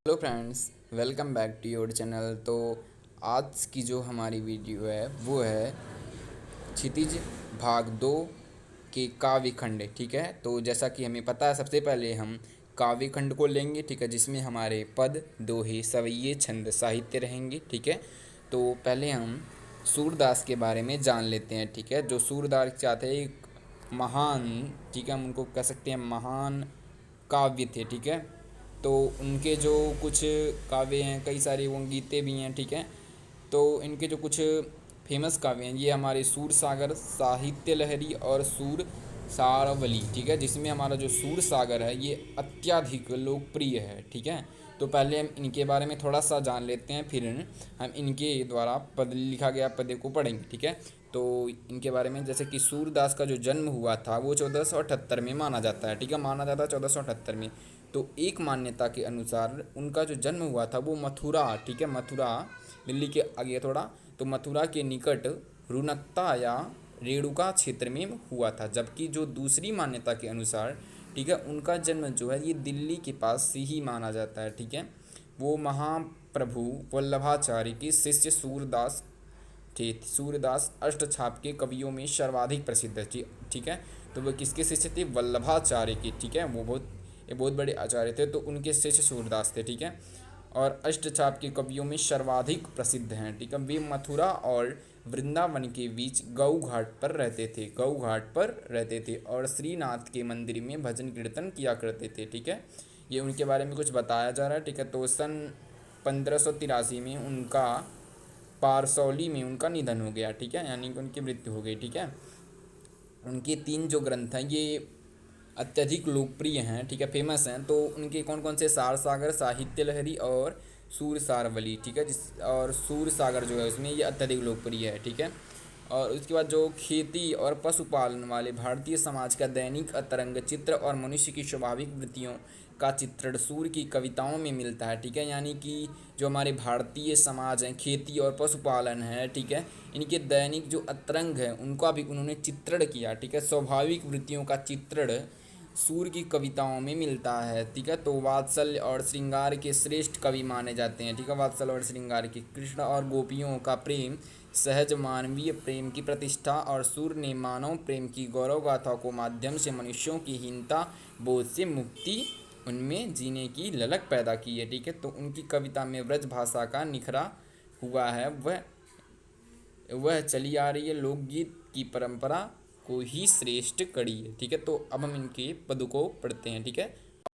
Hello friends, welcome back to your channel. तो आज की जो हमारी वीडियो है वो है क्षितिज भाग 2 के काव्य खंड। ठीक है, तो जैसा कि हमें पता है, सबसे पहले हम काव्य खंड को लेंगे। ठीक है, जिसमें हमारे पद, दोहे, सवैये, छंद, साहित्य रहेंगे। ठीक है, तो पहले हम सूरदास के बारे में जान लेते हैं। ठीक है, जो सूरदास चाहते हैं एक महान, ठीक है, हम उनको कह सकते हैं महान काव्य थे। ठीक है, तो उनके जो कुछ काव्य हैं, कई सारे वो गीते भी हैं। ठीक है, तो इनके जो कुछ फेमस काव्य हैं, ये हमारे सूर सागर, साहित्य लहरी और सूर सारवली। ठीक है, जिसमें हमारा जो सूर सागर है ये अत्यधिक लोकप्रिय है। ठीक है, तो पहले हम इनके बारे में थोड़ा सा जान लेते हैं, फिर हम इनके द्वारा पद लिखा गया पद्य को पढ़ेंगे। ठीक है, तो इनके बारे में जैसे कि सूरदास का जो जन्म हुआ था वो 1478 में माना जाता है। ठीक है, माना जाता है 1478 में। तो एक मान्यता के अनुसार उनका जो जन्म हुआ था वो मथुरा, ठीक है, मथुरा दिल्ली के आगे थोड़ा, तो मथुरा के निकट रुनकता या रेणुका क्षेत्र में हुआ था। जबकि जो दूसरी मान्यता के अनुसार, ठीक है, उनका जन्म जो है ये दिल्ली के पास से ही माना जाता है। ठीक है, वो महाप्रभु वल्लभाचार्य के शिष्य सूरदास थे। सूरदास अष्टछाप के कवियों में सर्वाधिक प्रसिद्ध थे। ठीक है, तो वो किसके शिष्य थे? वल्लभाचार्य के। ठीक है, वो बहुत बड़े आचार्य थे, तो उनके शिष्य सूरदास थे। ठीक है, और अष्टछाप के कवियों में सर्वाधिक प्रसिद्ध हैं। ठीक है, वे मथुरा और वृंदावन के बीच गऊ घाट पर रहते थे, गऊ घाट पर रहते थे और श्रीनाथ के मंदिर में भजन कीर्तन किया करते थे। ठीक है, ये उनके बारे में कुछ बताया जा रहा है। ठीक है, तो सन 1583 में उनका पारसौली में उनका निधन हो गया। ठीक है, यानी कि उनकी मृत्यु हो गई। ठीक है, उनके 3 जो ग्रंथ हैं ये अत्यधिक लोकप्रिय हैं। ठीक है, फेमस हैं। तो उनके कौन कौन से? सार सागर, साहित्य लहरी और सूर सारवली। ठीक है, जिस और सूर सागर जो है उसमें ये अत्यधिक लोकप्रिय है। ठीक है, और उसके बाद जो खेती और पशुपालन वाले भारतीय समाज का दैनिक अतरंग चित्र और मनुष्य की स्वाभाविक वृत्तियों का चित्रण सूर की कविताओं में मिलता है। ठीक है, यानी कि जो हमारे भारतीय समाज हैं, खेती और पशुपालन है, ठीक है, इनके दैनिक जो अतरंग है उनका भी उन्होंने चित्रण किया। ठीक है, स्वाभाविक वृत्तियों का चित्रण सूर की कविताओं में मिलता है। ठीक है, तो वात्सल्य और श्रृंगार के श्रेष्ठ कवि माने जाते हैं। ठीक है, वात्सल्य और श्रृंगार के, कृष्ण और गोपियों का प्रेम, सहज मानवीय प्रेम की प्रतिष्ठा और सूर ने मानव प्रेम की गौरव गाथा को माध्यम से मनुष्यों की हीनता बोध से मुक्ति, उनमें जीने की ललक पैदा की है। ठीक है, तो उनकी कविता में ब्रज भाषा का निखरा हुआ है। वह चली आ रही है लोकगीत की परंपरा को ही श्रेष्ठ कड़ी है। ठीक है, तो अब हम इनके पद को पढ़ते हैं। ठीक है,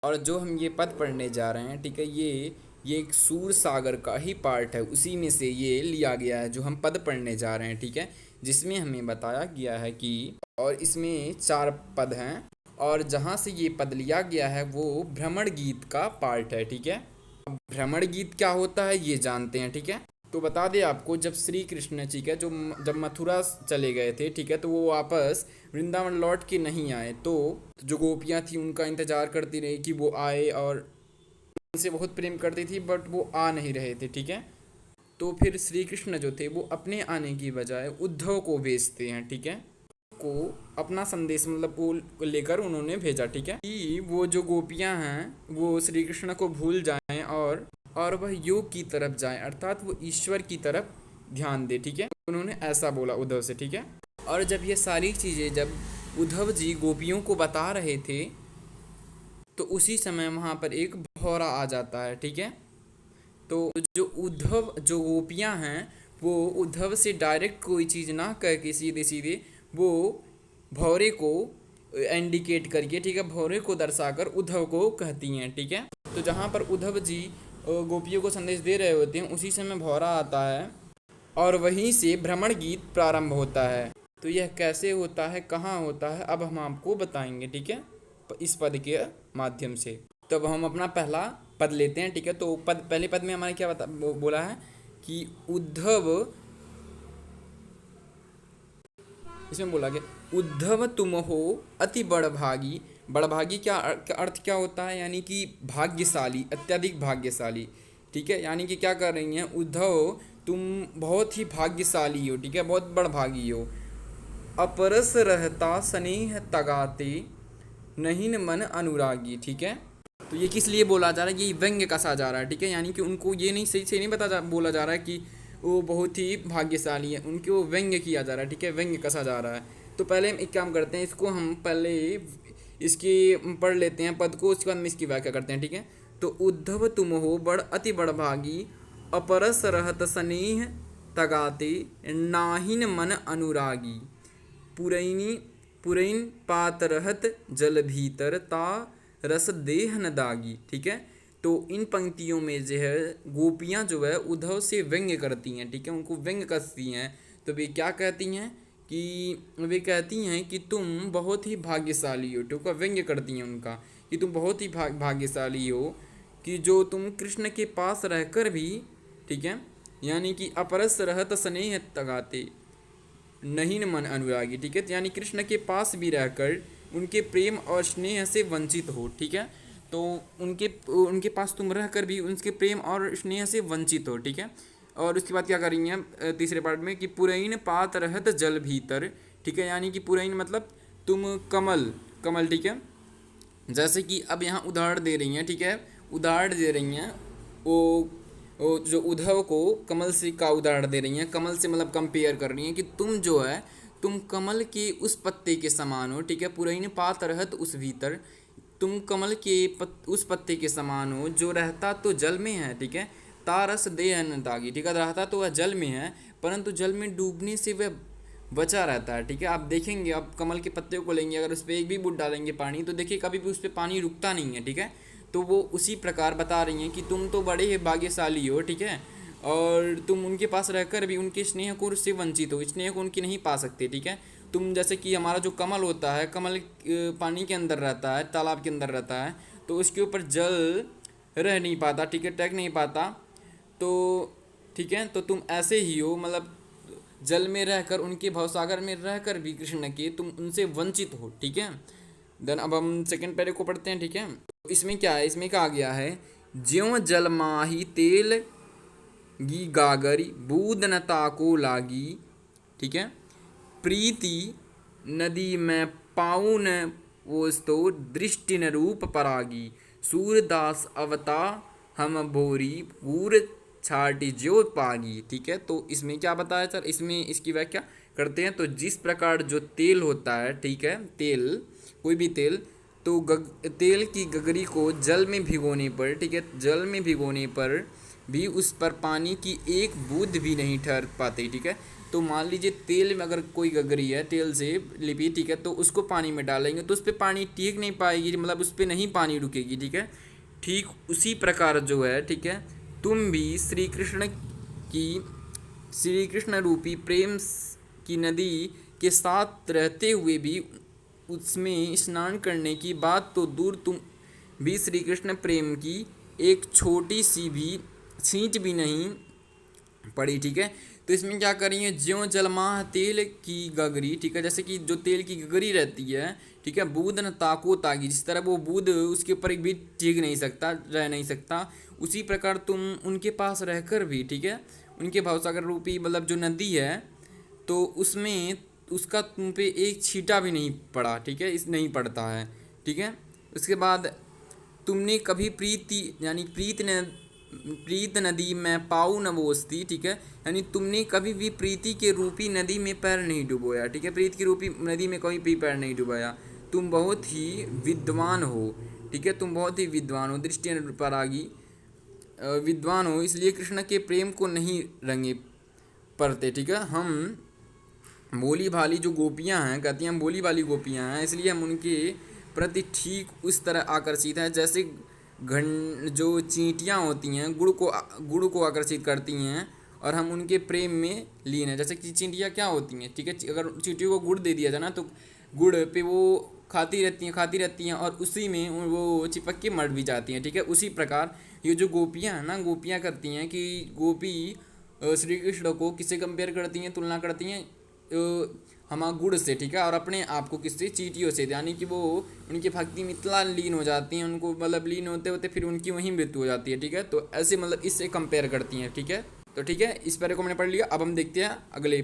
और जो हम ये पद पढ़ने जा रहे हैं, ठीक है, ये एक सूर सागर का ही पार्ट है, उसी में से ये लिया गया है जो हम पद पढ़ने जा रहे हैं। ठीक है, जिसमें हमें बताया गया है कि, और इसमें 4 पद हैं, और जहाँ से ये पद लिया गया है वो भ्रमण गीत का पार्ट है। ठीक है, अब भ्रमण गीत क्या होता है ये जानते हैं। ठीक है, तो बता दें आपको, जब श्री कृष्ण, ठीक है, जब मथुरा चले गए थे, ठीक है, तो वो वापस वृंदावन लौट के नहीं आए, तो जो गोपियाँ थी उनका इंतजार करती रही कि वो आए, और उनसे बहुत प्रेम करती थी, बट वो आ नहीं रहे थे। ठीक है, तो फिर श्री कृष्ण जो थे वो अपने आने की बजाय उद्धव को भेजते हैं। ठीक है, को अपना संदेश मतलब वो लेकर उन्होंने भेजा। ठीक है, कि वो जो गोपियां हैं वो श्री कृष्ण को भूल जाएं और वह योग की तरफ जाएं, अर्थात वो ईश्वर की तरफ ध्यान दे। ठीक है, उन्होंने ऐसा बोला उद्धव से। ठीक है, और जब ये सारी चीज़ें जब उद्धव जी गोपियों को बता रहे थे, तो उसी समय वहाँ पर एक भौरा आ जाता है। ठीक है, तो जो गोपियाँ हैं वो उद्धव से डायरेक्ट कोई चीज़ ना कह के सीधे सीधे वो भौरे को इंडिकेट करके, ठीक है, भौरे को दर्शाकर उद्धव को कहती हैं। ठीक है, तो जहाँ पर उद्धव जी गोपियों को संदेश दे रहे होते हैं, उसी समय भौरा आता है और वहीं से भ्रमण गीत प्रारंभ होता है। तो यह कैसे होता है, कहाँ होता है, अब हम आपको बताएंगे। ठीक है, इस पद के माध्यम से। तब हम अपना पहला पद लेते हैं। ठीक है, तो पहले पद में हमारे क्या बोला है कि उद्धव, इसमें बोला गया उद्धव तुम हो अति बड़भागी। बड़भागी क्या अर्थ क्या होता है? यानी कि भाग्यशाली, अत्यधिक भाग्यशाली। ठीक है, यानी कि क्या कर रही हैं उद्धव, तुम बहुत ही भाग्यशाली हो। ठीक है, बहुत बड़भागी हो। अपरस रहता स्नेह तगाते नहीं मन अनुरागी। ठीक है, तो ये किस लिए बोला जा रहा है, ये व्यंग्य कसा जा रहा है, ठीक है। यानी कि उनको ये नहीं सही से नहीं बोला जा रहा है कि वो बहुत ही भाग्यशाली है, उनको व्यंग्य किया जा रहा है, ठीक है, व्यंग्य कसा जा रहा है। तो पहले हम एक काम करते हैं, इसको हम पहले इसकी पढ़ लेते हैं पद को, उसके बाद हम इसकी व्याख्या करते हैं, ठीक है। तो उद्धव तुम हो बड़ अति बड़ भागी, अपरस रहत स्नेह तगाते, नाहिन मन अनुरागी, पुरैनी पुरैन पात रहत जल भीतर, ता रस देह न दागी, ठीक है। तो इन पंक्तियों में जो है गोपियाँ जो है उद्धव से व्यंग्य करती हैं, ठीक है, उनको व्यंग्य कसती हैं। तो वे क्या कहती हैं कि वे कहती हैं कि तुम बहुत ही भाग्यशाली हो, ठीक है, व्यंग्य करती हैं उनका कि तुम बहुत ही भाग्यशाली हो कि जो तुम कृष्ण के पास रहकर भी, ठीक है, यानी कि अपरस रहत स्नेह तगाते, नहीं न मन अनुरागी, ठीक है, यानी कृष्ण के पास भी रहकर उनके प्रेम और स्नेह से वंचित हो, ठीक है। तो उनके उनके पास तुम रहकर भी उनके प्रेम और स्नेह से वंचित हो, ठीक है। और उसके बाद क्या करेंगे हम तीसरे पार्ट में कि पुरैन पात रहत जल भीतर, ठीक है, यानी कि पुरैन मतलब तुम कमल कमल, ठीक है। जैसे कि अब यहाँ उदाहरण दे रही हैं, ठीक है, उदाहरण दे रही हैं वो जो उद्धव को कमल से का उदाहरण दे रही हैं, कमल से मतलब कंपेयर कर रही हैं कि तुम जो है तुम कमल के उस पत्ते के समान हो, ठीक है, पुरैन पात रहत उस भीतर, तुम कमल के उस पत्ते के समान हो जो रहता तो जल में है, ठीक है, तारस देह न दागी, ठीक है, रहता तो वह जल में है परंतु जल में डूबने से वह बचा रहता है, ठीक है। आप देखेंगे, आप कमल के पत्ते को लेंगे, अगर उस पर एक भी बूंद डालेंगे पानी तो देखिए कभी भी उस पर पानी रुकता नहीं है, ठीक है। तो वो उसी प्रकार बता रही हैं कि तुम तो बड़े ही भाग्यशाली हो, ठीक है, और तुम उनके पास रहकर भी उनके स्नेह को से वंचित हो, स्नेह को उनकी नहीं पा सकते, ठीक है। तुम जैसे कि हमारा जो कमल होता है, कमल पानी के अंदर रहता है, तालाब के अंदर रहता है, तो उसके ऊपर जल रह नहीं पाता, ठीक है, टैग नहीं पाता, तो ठीक है, तो तुम ऐसे ही हो, मतलब जल में रहकर उनके भवसागर में रहकर भी कृष्ण के तुम उनसे वंचित हो, ठीक है। देन अब हम सेकंड पैरे को पढ़ते हैं, ठीक है। तो इसमें क्या है, इसमें कहा गया है ज्यों जल माही तेल गी गागरी, बूद न ताको लागी, ठीक है, प्रीति नदी में पाऊ न वोस्तो, दृष्टि न रूप परागी, सूरदास अवता हम भोरी, पूर छाटी ज्यो पागी, ठीक है। तो इसमें क्या बताया सर, इसमें इसकी व्याख्या करते हैं। तो जिस प्रकार जो तेल होता है, ठीक है, तेल कोई भी तेल, तो तेल की गगरी को जल में भिगोने पर, ठीक है, जल में भिगोने पर भी उस पर पानी की एक बूंद भी नहीं ठहर पाती, ठीक है। तो मान लीजिए तेल में अगर कोई गगरी है तेल से लिपी, ठीक है, तो उसको पानी में डालेंगे तो उस पर पानी टिक नहीं पाएगी, मतलब उस पर नहीं पानी रुकेगी, ठीक है। ठीक उसी प्रकार जो है, ठीक है, तुम भी श्री कृष्ण रूपी प्रेम की नदी के साथ रहते हुए भी उसमें स्नान करने की बात तो दूर, तुम भी श्री कृष्ण प्रेम की एक छोटी सी भी छींट भी नहीं पड़ी, ठीक है। तो इसमें क्या कर रही है, ज्यों जलमाह तेल की गगरी, ठीक है, जैसे कि जो तेल की गगरी रहती है, ठीक है, बूंद न ताको तागी, जिस तरह वो बूंद उसके ऊपर एक भी टिक नहीं सकता, रह नहीं सकता, उसी प्रकार तुम उनके पास रहकर भी, ठीक है, उनके भवसागर रूपी मतलब जो नदी है, तो उसमें उसका तुम पे एक छींटा भी नहीं पड़ा, ठीक है, इस नहीं पड़ता है, ठीक है। उसके बाद तुमने कभी प्रीत नदी में पाऊ न बोसती, ठीक है, यानी तुमने कभी भी प्रीति के रूपी नदी में पैर नहीं डुबोया, ठीक है, प्रीत की रूपी नदी में कभी भी पैर नहीं डुबाया, तुम बहुत ही विद्वान हो, ठीक है, तुम बहुत ही विद्वान हो, दृष्टि परागी विद्वान हो, इसलिए कृष्ण के प्रेम को नहीं रंगे पड़ते, ठीक है। हम भोली भाली जो गोपियाँ हैं, कहती हैं हम भोली भाली गोपियाँ हैं, इसलिए हम उनके प्रति ठीक उस तरह आकर्षित हैं जैसे जो चींटियाँ होती हैं गुड़ को आकर्षित करती हैं, और हम उनके प्रेम में लीन हैं। जैसे कि चींटियाँ क्या होती हैं, ठीक है, अगर चींटियों को गुड़ दे दिया जाए ना तो गुड़ पे वो खाती रहती हैं और उसी में वो चिपक के मर भी जाती हैं, ठीक है। उसी प्रकार ये जो गोपियाँ हैं ना, गोपियाँ करती हैं कि गोपी श्री कृष्ण को किससे कंपेयर करती हैं, तुलना करती हैं हमारा गुड़ से, ठीक है, और अपने आप को किससे, चींटियों से, यानी कि वो उनकी भक्ति में इतना लीन हो जाती हैं, उनको मतलब लीन होते होते फिर उनकी वहीं मृत्यु हो जाती है, ठीक है। तो ऐसे मतलब इससे कंपेयर करती हैं, ठीक है। तो ठीक है, इस पैरे को मैंने पढ़ लिया, अब हम देखते हैं अगले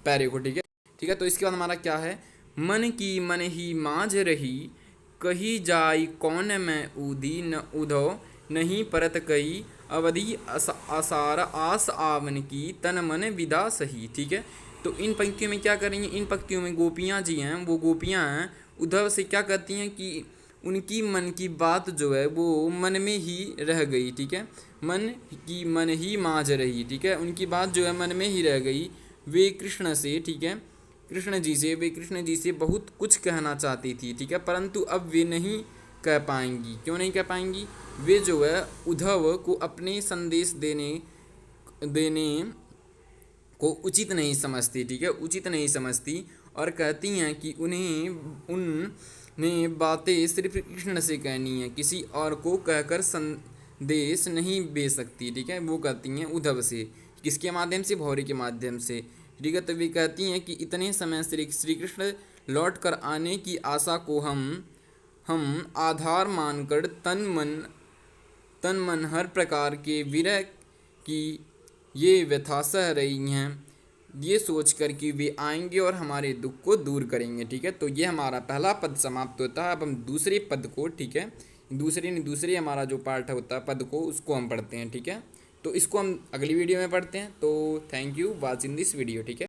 पैरे को, ठीक है। ठीक है, तो इसके बाद हमारा क्या है, मन की मन ही माँझ रही, कही जाई कौन मैं ऊधी न उधो नहीं परत कही अवधि आसार आस आवन की तन मन विदा सही। ठीक है, तो इन पंक्तियों में क्या करेंगे, इन पंक्तियों में गोपियाँ जी हैं, वो गोपियाँ हैं उद्धव से क्या कहती हैं कि उनकी मन की बात जो है वो मन में ही रह गई। ठीक है, मन ही माँझ रही। ठीक है, उनकी बात जो है मन में ही रह गई। वे कृष्ण से, ठीक है, वे कृष्ण जी से बहुत कुछ कहना चाहती थी। ठीक है, परंतु अब वे नहीं कह पाएंगी। क्यों नहीं कह पाएंगी? वे जो है उद्धव को अपने संदेश देने को उचित नहीं समझती। ठीक है, उचित नहीं समझती और कहती हैं कि उन्हें बातें सिर्फ कृष्ण से कहनी है, किसी और को कहकर संदेश नहीं भेज सकती। ठीक है, वो कहती हैं उद्धव से, किसके माध्यम से? भौरी के माध्यम से। ठीक है, तो वे कहती हैं कि इतने समय श्री कृष्ण लौट कर आने की आशा को हम आधार मानकर तन मन हर प्रकार के विरह की ये व्यथा सह रही हैं, ये सोच कर कि वे आएंगे और हमारे दुख को दूर करेंगे। ठीक है, तो ये हमारा पहला पद समाप्त होता है। अब हम दूसरे पद को, ठीक है, दूसरे हमारा जो पार्ट होता है पद को, उसको हम पढ़ते हैं। ठीक है, तो इसको हम अगली वीडियो में पढ़ते हैं। तो thank you watching this video. ठीक है।